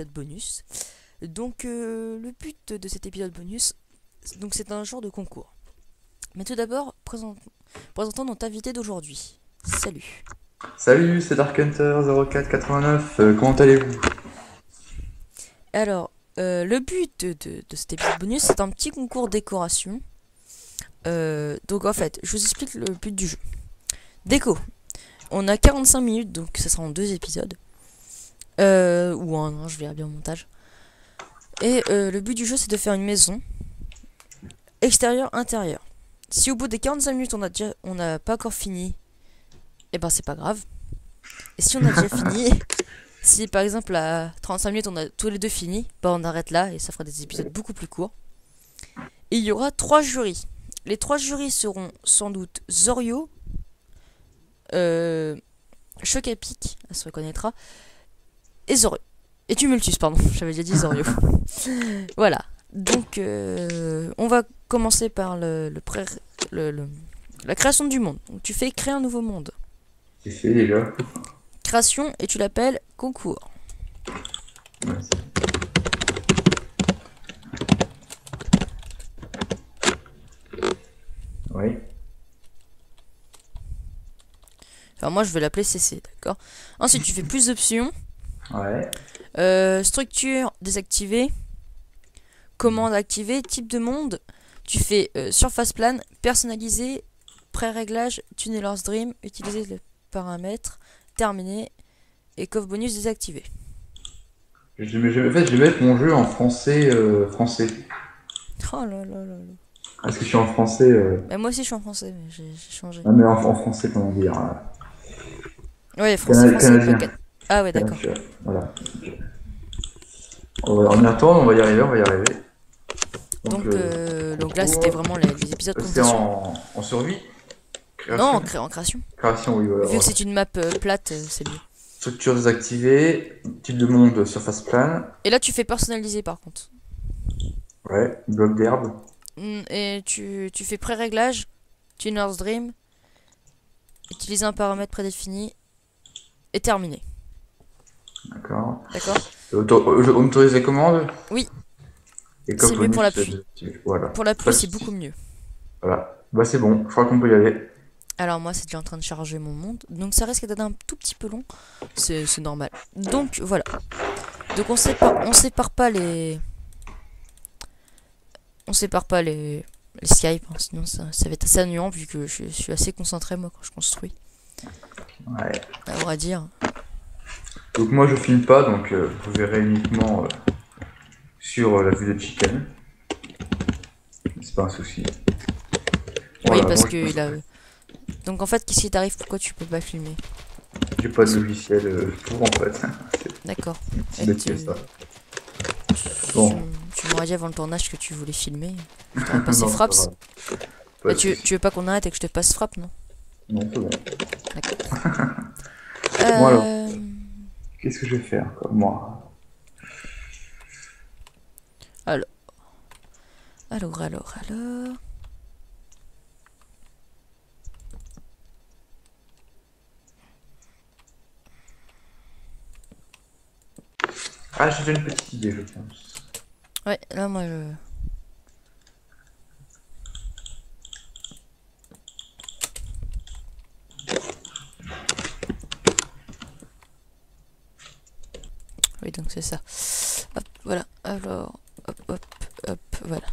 épisode bonus. Donc le but de cet épisode bonus, donc c'est un genre de concours. Mais tout d'abord, présentons notre invité d'aujourd'hui. Salut. Salut, c'est Dark Hunter 0489, comment allez-vous? Alors, le but de cet épisode bonus, c'est un petit concours décoration. Donc en fait, je vous explique le but du jeu. Déco. On a 45 minutes, donc ça sera en 2 épisodes. Ou un, je verrai bien au montage. Et le but du jeu, c'est de faire une maison extérieure, intérieure. Si au bout des 45 minutes, on n'a pas encore fini, et ben c'est pas grave. Et si on a déjà fini, si par exemple à 35 minutes, on a tous les deux fini, ben on arrête là et ça fera des épisodes beaucoup plus courts. Et il y aura 3 jurys. Les 3 jurys seront sans doute Zorio, Choc à Pic, elle se reconnaîtra, et Zorio. Et Tumultus, pardon, j'avais déjà dit Zorio. Voilà. Donc, on va commencer par la création du monde. Donc, tu fais créer un nouveau monde. C'est fait déjà. Création et tu l'appelles concours. Oui. Enfin, moi, je vais l'appeler CC, d'accord. Ensuite, tu fais plus d'options. Ouais. Structure désactivée. Commande activée. Type de monde. Tu fais surface plane, personnalisé, pré-réglage, Tunnelers Dream, utiliser le paramètre, terminé, et coffre bonus désactivé. En fait, je vais mettre mon jeu en français. Français. Oh là là là là. Parce que je suis en français. Bah, moi aussi je suis en français, mais j'ai changé. Non, mais en français, comment dire Ouais, français, pas Canadien. 4. Ah ouais, d'accord. Voilà. On y retourne, on va y arriver, on va y arriver. Donc là, c'était vraiment les épisodes C'est compétition. en survie. Non, Création. en création. Création, oui, voilà. Vu que c'est une map plate, c'est mieux. Structure désactivée. Type de monde, surface plane. Et là, tu fais personnaliser par contre. Ouais. Bloc d'herbe. Et tu fais pré-réglage, Tuner's Dream, utiliser un paramètre prédéfini, et terminé. D'accord. D'accord. On autorise les commandes. Oui, Et c'est comme mieux pour la bonus, pluie. voilà. Pour la Pas pluie, de c'est soucis. beaucoup mieux. Voilà. Bah c'est bon, je crois qu'on peut y aller. Alors moi, c'est déjà en train de charger mon monde, donc ça risque d'être un tout petit peu long. C'est normal. Donc voilà. Donc on sépare pas les Skype, hein, sinon ça va être assez ennuyant vu que je suis assez concentré moi quand je construis. Ouais. À vrai dire. Donc moi je filme pas, donc vous verrez uniquement sur la vue de Chicken. C'est pas un souci. Oui, Voilà, parce moi que il a. Donc en fait, qu'est-ce qui t'arrive? Pourquoi tu peux pas filmer? j'ai pas de logiciel pour en fait. D'accord. C'est Et bête que ça. tu, Bon, tu m'aurais dit avant le tournage que tu voulais filmer. Je t'aurais passé non, c'est pas Fraps. grave. Pas Bah, de tu souci. veux pas qu'on arrête et que je te passe Fraps, non? Non, c'est bon. D'accord. Bon alors, Euh... qu'est-ce que je vais faire quoi, moi? Alors, alors. Ah, j'ai déjà une petite idée, je pense. Ouais, là, moi, je. Oui, donc c'est ça. Hop, voilà. Alors, hop, voilà.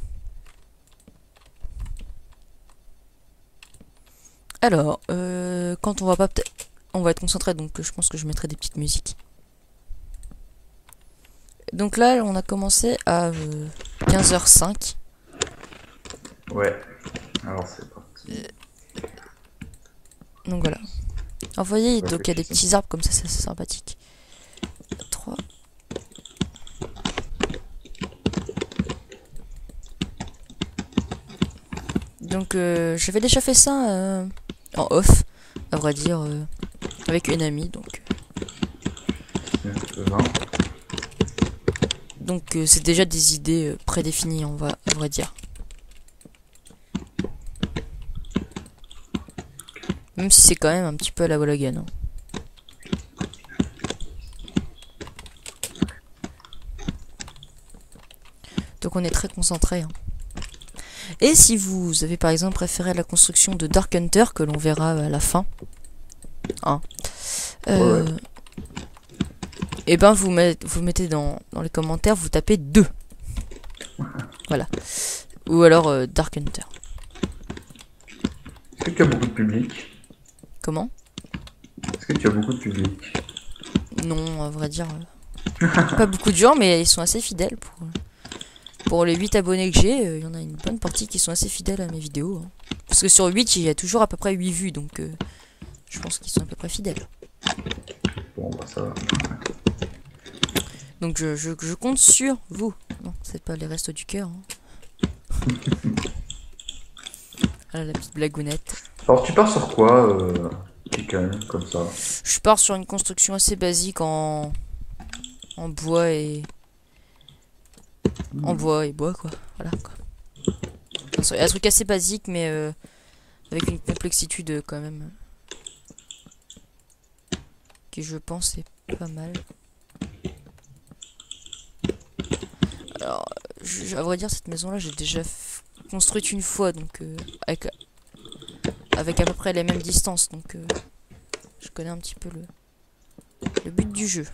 Alors, quand on va pas peut-être. On va être concentré, donc je pense que je mettrai des petites musiques. Donc là, on a commencé à 15h05. Ouais. Alors c'est parti. Donc voilà. Alors, vous voyez, donc il y a des Réfléchissons. petits arbres comme ça, c'est sympathique. 3. Donc j'avais déjà fait ça en off, à vrai dire, avec une amie. Vingt. Donc c'est déjà des idées prédéfinies, à vrai dire. Même si c'est quand même un petit peu à la Wallagane. Hein. Donc on est très concentré. Hein. Et si vous avez par exemple préféré la construction de Dark Hunter, que l'on verra à la fin, hein, Ouais. et ben vous mettez dans les commentaires, vous tapez 2. Voilà. Ou alors Dark Hunter. Est-ce que tu as beaucoup de public? Comment? Est-ce que tu as beaucoup de public? Non, à vrai dire, pas beaucoup de gens, mais ils sont assez fidèles. Pour les 8 abonnés que j'ai, il y en a une bonne partie qui sont assez fidèles à mes vidéos. Hein. Parce que sur 8, il y a toujours à peu près 8 vues, donc je pense qu'ils sont à peu près fidèles. Bon, bah ça va. Donc je compte sur vous. Non, c'est pas les restos du cœur. Hein. Voilà la petite blagounette. Alors, tu pars sur quoi, Chicken, comme ça? Je pars sur une construction assez basique en bois et... En bois et bois, quoi. Voilà, quoi. Un truc assez basique, mais avec une complexitude quand même... qui, je pense, est pas mal. Alors, à vrai dire, cette maison-là, j'ai déjà construite une fois, donc... avec à peu près les mêmes distances, donc... je connais un petit peu le but du jeu.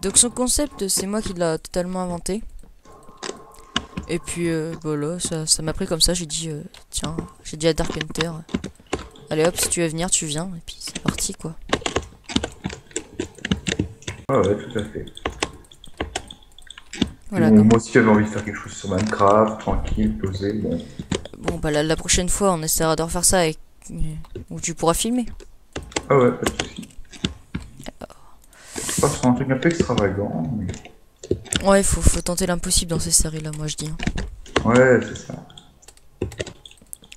Donc son concept, c'est moi qui l'a totalement inventé. Et puis voilà, ça m'a pris comme ça. J'ai dit, tiens, j'ai dit à Dark Hunter, allez hop, si tu veux venir, tu viens. Et puis c'est parti, quoi. Ouais, tout à fait. Voilà, Bon, moi aussi, j'avais envie de faire quelque chose sur Minecraft, tranquille, posé. Bon, bah la prochaine fois, on essaiera de refaire ça avec... où tu pourras filmer. Ah ouais, pas de soucis. Je passe sur un truc un peu extravagant. Mais... Ouais, faut tenter l'impossible dans ces séries-là, moi je dis. Hein. Ouais, c'est ça.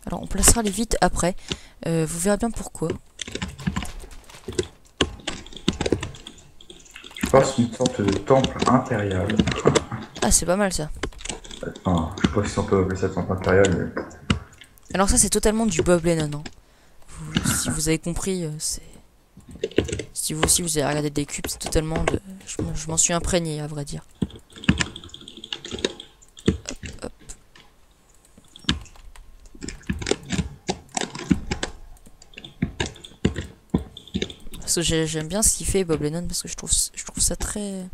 Alors on placera les vides après. Vous verrez bien pourquoi. Je passe une sorte de temple impérial. Ah, c'est pas mal ça. Enfin, je sais pas si on peut appeler ça temple impérial, mais... Alors ça, c'est totalement du Bob Lennon. Hein. Si vous avez compris, c'est... Si vous aussi vous avez regardé des cubes, c'est totalement de... Je m'en suis imprégné, à vrai dire. Hop, hop. Parce que j'aime bien ce qu'il fait Bob Lennon, parce que je trouve ça très...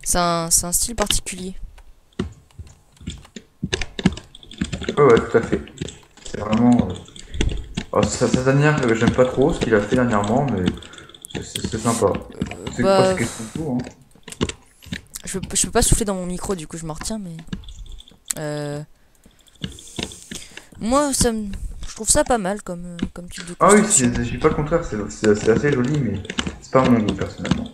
C'est un style particulier. Ouais, tout à fait. C'est vraiment... Alors, cette dernière, j'aime pas trop ce qu'il a fait dernièrement, mais c'est sympa. C'est pas Bah... ce question de tout, hein. Je peux pas souffler dans mon micro, du coup je m'en retiens, mais... Moi, je trouve ça pas mal comme type de Ah oui, construction. je dis pas le contraire, c'est assez joli, mais c'est pas mon goût personnellement.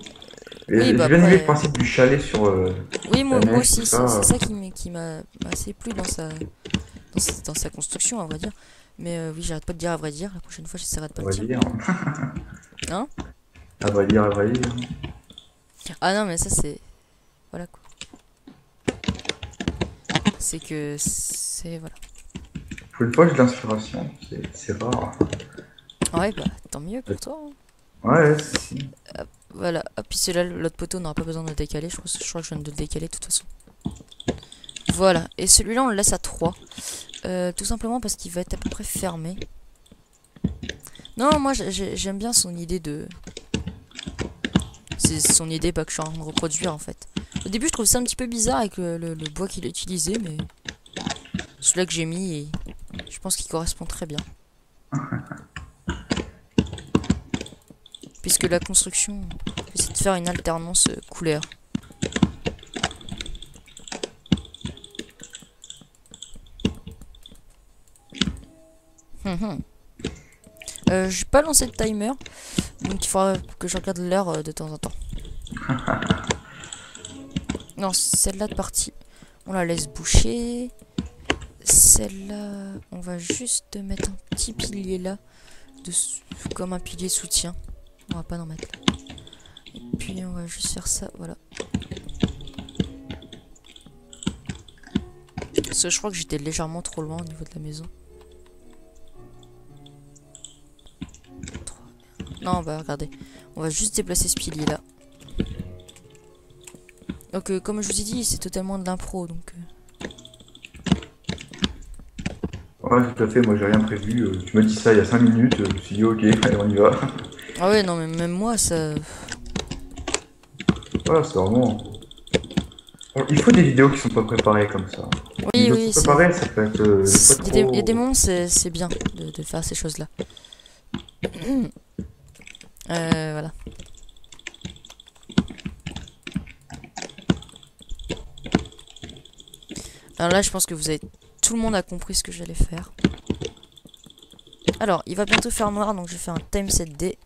Et Oui, j'ai bah bien aimé le après... principe du chalet sur Oui, la moi neige, aussi, tout c'est ça. ça qui m'a assez plu dans sa construction, à vrai dire. Mais oui, j'arrête pas de dire à vrai dire, la prochaine fois j'essaierai de pas À le vrai dire. dire. Hein? À vrai dire, à vrai dire. Ah non, mais ça c'est... Voilà quoi. C'est que... C'est... Voilà. Pour une fois, j'ai de l'inspiration, c'est rare. Ouais, bah tant mieux pour toi. Hein. Ouais, si. Voilà, ah, puis celui-là, l'autre poteau, on n'aura pas besoin de le décaler, je crois que je viens de le décaler de toute façon. Voilà, et celui-là on le laisse à 3. Tout simplement parce qu'il va être à peu près fermé. Non, moi j'aime bien son idée de... C'est son idée que je suis en train de reproduire en fait. Au début je trouve ça un petit peu bizarre avec le bois qu'il a utilisé, mais... Celui-là que j'ai mis, et je pense qu'il correspond très bien. Puisque la construction, c'est de faire une alternance couleur. J'ai pas lancé de timer, donc il faudra que je regarde l'heure de temps en temps. Non, celle-là de partie, on la laisse boucher. Celle-là, on va juste mettre un petit pilier là, comme un pilier soutien. On va pas en mettre là. Et puis on va juste faire ça, voilà. Parce que je crois que j'étais légèrement trop loin au niveau de la maison. Non, bah regardez. On va juste déplacer ce pilier là. Donc comme je vous ai dit, c'est totalement de l'impro, donc... Ouais, tout à fait, moi j'ai rien prévu. Tu m'as dit ça il y a 5 minutes, je me suis dit ok, allez, on y va. Ah ouais, non, mais même moi, ça... Voilà, c'est vraiment. Bon, il faut des vidéos qui sont pas préparées comme ça. Une Oui, vidéo oui, c'est... préparée, ça peut être des fois Il y a des trop. moments, c'est bien de faire ces choses-là. Voilà. Alors là, je pense que tout le monde a compris ce que j'allais faire. Alors, il va bientôt faire noir, donc je vais faire un time set D.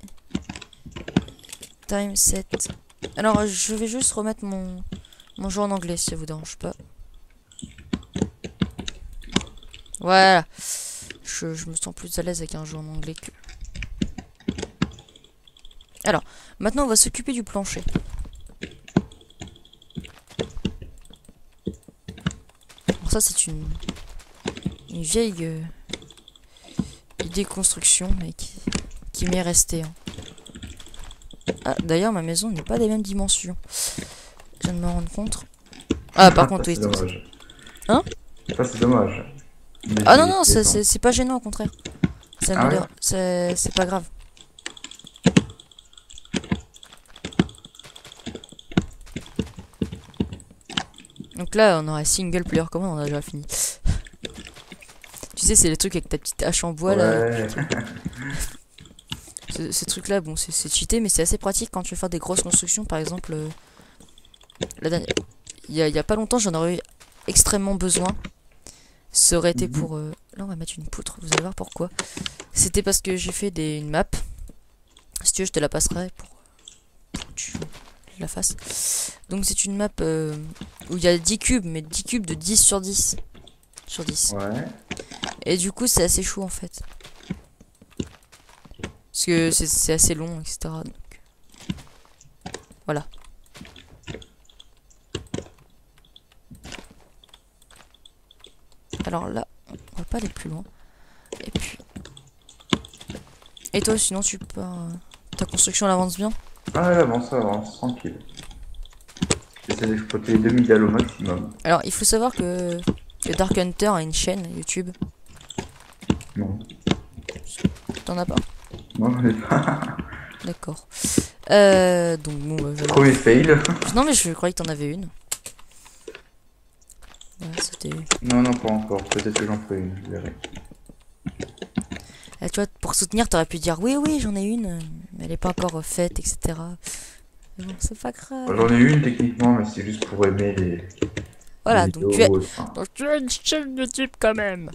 Time set. Alors, je vais juste remettre mon jeu en anglais, si ça vous dérange pas. Voilà. Je me sens plus à l'aise avec un jeu en anglais que... Alors, maintenant, on va s'occuper du plancher. Alors ça, c'est une vieille idée construction, mais qui m'est restée. Hein. Ah, d'ailleurs, ma maison n'est pas des mêmes dimensions. Je viens de me rendre compte. Ah, par contre, Ça, oui. c'est dommage. Hein? Ça, c'est dommage. Mais Ah non, non, c'est- c'est pas gênant, au contraire. Ça Ah améliore. ouais? C'est pas grave. Donc là, on aura single player. Comment on a déjà fini? Tu sais, c'est les trucs avec ta petite hache en bois, là. Ouais. Ces trucs-là, bon, c'est cheaté, mais c'est assez pratique quand tu veux faire des grosses constructions. Par exemple, la dernière... il y a pas longtemps, j'en aurais eu extrêmement besoin. Ça aurait été pour... Là, on va mettre une poutre, vous allez voir pourquoi. C'était parce que j'ai fait une map. Si tu veux, je te la passerai pour que tu la fasses. Donc, c'est une map où il y a 10 cubes, mais 10 cubes de 10 sur 10. Sur 10. Ouais. Et du coup, c'est assez chaud, en fait. Parce que c'est assez long, etc. Donc... Voilà. Alors là, on va pas aller plus loin. Et puis... Et toi, sinon, tu pars... ta construction, elle avance bien? Ah, ouais, avance, tranquille. J'essaie d'exploiter les demi-dalles au maximum. Alors, il faut savoir que Dark Hunter a une chaîne YouTube. Non. T'en as pas? Non, j'en ai pas. D'accord. Donc, bon, bah, Premier fail. non, mais je croyais que t'en avais une. Ouais, c'était... Non, non, pas encore. Peut-être que j'en ferai une, je verrai. Tu vois, pour soutenir, t'aurais pu dire oui, oui, j'en ai une, mais elle est pas encore faite, etc. Mais bon, c'est pas grave. J'en ai une techniquement, mais c'est juste pour aimer Voilà, les donc vidéos. Enfin, tu as une chaîne YouTube quand même.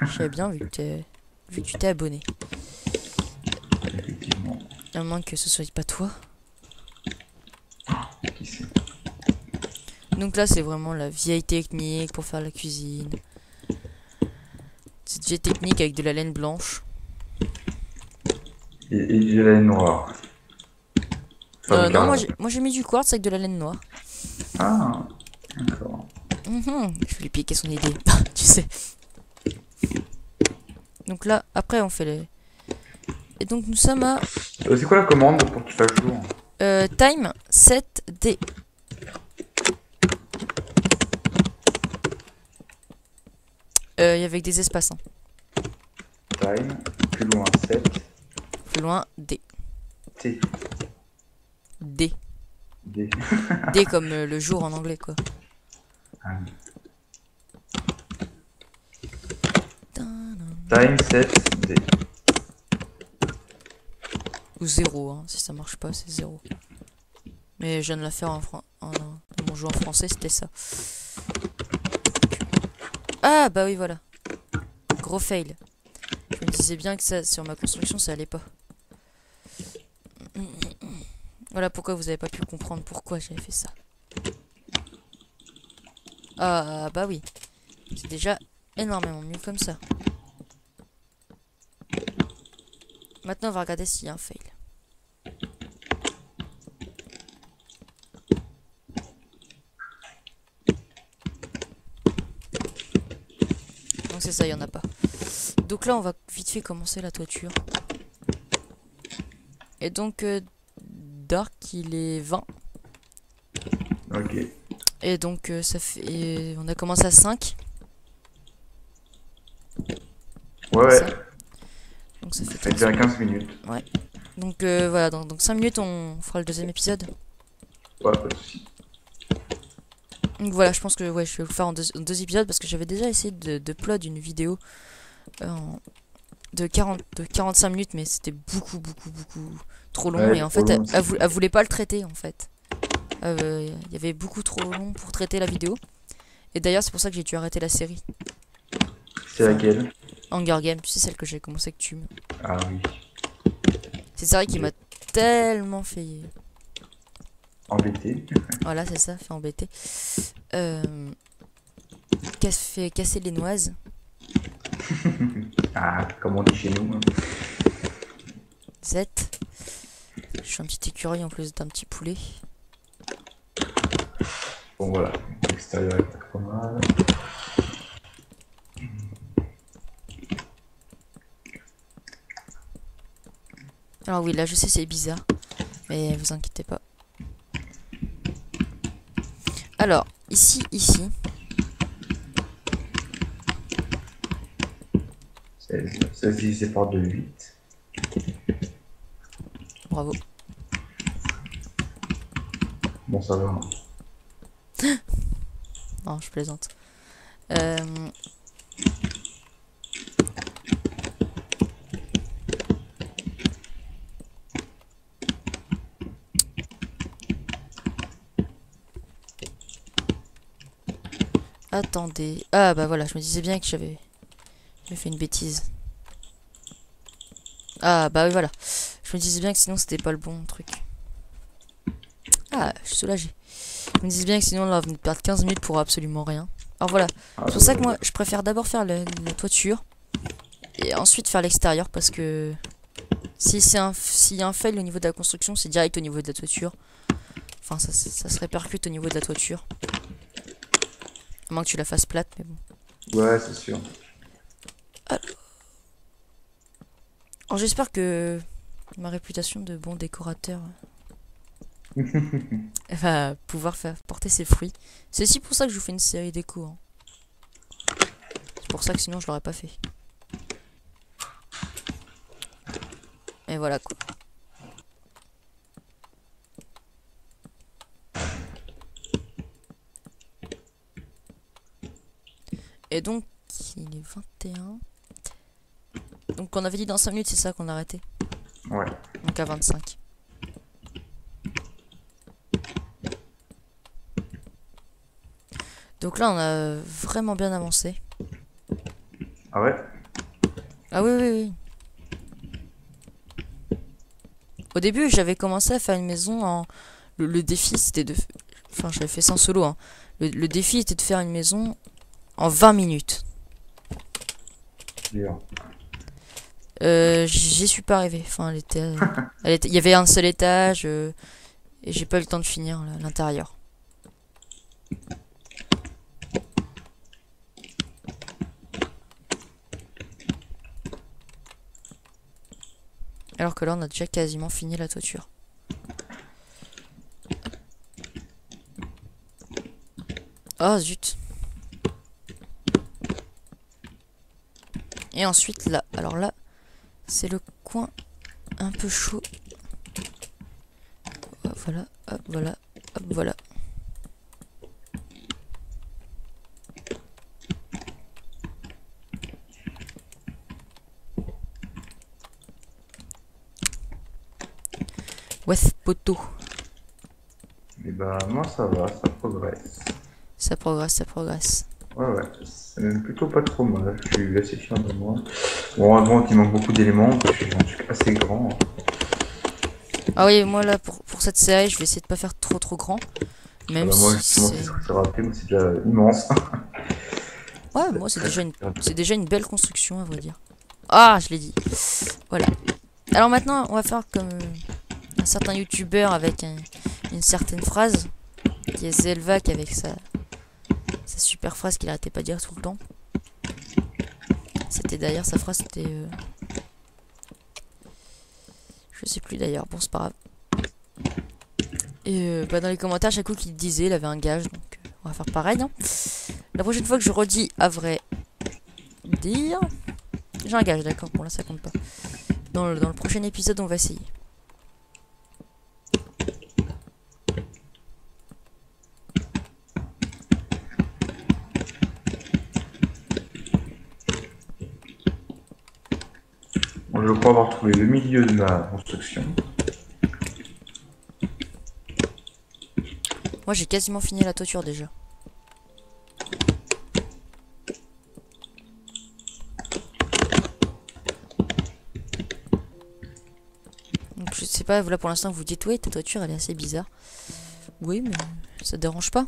Je savais bien vu que tu t'es abonné. effectivement. À moins que ce soit pas toi. Qui sait? Donc là, c'est vraiment la vieille technique pour faire la cuisine. C'est une vieille technique avec de la laine blanche. Et j'ai la laine noire. Enfin, Non, carrément. moi j'ai mis du quartz avec de la laine noire. Ah, d'accord. Je vais lui piquer son idée, tu sais. Donc là, après on fait les... Et donc nous sommes à C'est quoi la commande pour qu'il fasse jour? time 7D. Avec des espaces. Hein. Time, plus loin 7, Plus loin, D. T, D. D. D comme le jour en anglais, quoi. Ah. Time 7, D. Ou 0, hein. Si ça marche pas, c'est 0. Mais je viens de la faire dans mon jeu en français, c'était ça. Ah, bah oui, voilà. Gros fail. Je me disais bien que ça, sur ma construction, ça allait pas. Voilà pourquoi vous avez pas pu comprendre pourquoi j'avais fait ça. Ah, bah oui. C'est déjà énormément mieux comme ça. Maintenant, on va regarder s'il y a un fail. Donc c'est ça, il y en a pas. Donc là, on va vite fait commencer la toiture. Et donc, Dark, il est 20. Ok. Et donc ça fait... On a commencé à 5. Ouais, Ça. ouais. Donc ça Ça fait fait 15 déjà minutes. 15 minutes. Donc voilà, donc 5 minutes on fera le deuxième épisode. Ouais, pas de soucis. Donc voilà, je pense que ouais, je vais le faire en deux épisodes parce que j'avais déjà essayé de upload une vidéo de 45 minutes, mais c'était beaucoup trop long. Et Ouais, en trop fait, long. elle voulait pas le traiter en fait. Il y avait beaucoup trop long pour traiter la vidéo. Et d'ailleurs, c'est pour ça que j'ai dû arrêter la série. C'est laquelle? Hunger Games, tu sais, celle que j'ai commencé que tu me. Ah oui. C'est ça qui m'a tellement fait. Embêté. Voilà, c'est ça, fait embêter. Fait casser les noises. Ah, comme on dit chez nous. Hein. Z. Je suis un petit écureuil en plus d'un petit poulet. Bon voilà, l'extérieur est pas trop mal. Alors oui, là je sais c'est bizarre, mais vous inquiétez pas. Alors, ici. Ça se divise par 2, 8. Bravo. Bon, ça va. Non, je plaisante. Attendez. Ah bah voilà, je me disais bien que j'avais fait une bêtise. Ah bah oui, voilà. Je me disais bien que sinon c'était pas le bon truc. Ah, je suis soulagé. Je me disais bien que sinon là, on venait de perdre 15 minutes pour absolument rien. Alors voilà, c'est pour ça que moi je préfère d'abord faire la toiture et ensuite faire l'extérieur parce que s'il y a un fail au niveau de la construction, c'est direct au niveau de la toiture. Enfin, ça se répercute au niveau de la toiture. À moins que tu la fasses plate, mais bon. Ouais, c'est sûr. Alors j'espère que ma réputation de bon décorateur va pouvoir faire porter ses fruits. C'est aussi pour ça que je vous fais une série déco. Hein. C'est pour ça que sinon je l'aurais pas fait. Et voilà quoi. Et donc, il est 21. Donc on avait dit dans 5 minutes, c'est ça qu'on a arrêté. Ouais. Donc à 25. Donc là, on a vraiment bien avancé. Ah ouais? Ah oui. Au début, j'avais commencé à faire une maison en... Le défi, c'était de... Enfin, j'avais fait ça en solo. Hein. Le défi était de faire une maison en 20 minutes. Dur. J'y suis pas arrivé. Enfin, il y avait un seul étage et j'ai pas eu le temps de finir l'intérieur. Alors que là, on a déjà quasiment fini la toiture. Oh zut. Et ensuite là, alors là, c'est le coin un peu chaud. Voilà, hop, voilà, hop, voilà. Ouais, poteau. Et bah, moi ça va, ça progresse. Ça progresse. Ouais, c'est même plutôt pas trop mal. Je suis assez fier de moi. Bon, heureusement qu'il manque beaucoup d'éléments, parce que je suis assez grand. Ah oui, moi là, pour cette série, je vais essayer de pas faire trop grand. Même moi, si justement, c'est raté, mais c'est déjà immense. Ouais, moi c'est déjà une belle construction à vrai dire. Ah, je l'ai dit. Voilà. Alors maintenant, on va faire comme un certain youtubeur avec une certaine phrase, qui est Zelvac avec sa super phrase qu'il arrêtait pas de dire tout le temps. C'était d'ailleurs sa phrase, c'était je sais plus d'ailleurs, bon c'est pas grave. Et dans les commentaires, chaque coup qu'il disait, il avait un gage, donc On va faire pareil. Hein. La prochaine fois que je redis à vrai dire... J'ai un gage, d'accord. Bon, là, ça compte pas. Dans le prochain épisode, on va essayer. Bon, je crois avoir trouvé le milieu de ma construction. Moi, j'ai quasiment fini la toiture déjà. Donc, je sais pas, là pour l'instant, vous dites, ouais, ta toiture, elle est assez bizarre. Oui, mais ça te dérange pas.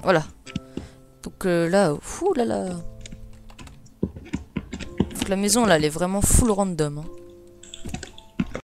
Voilà. Donc là, fou là là. Faut que la maison là, elle est vraiment full random. Hein.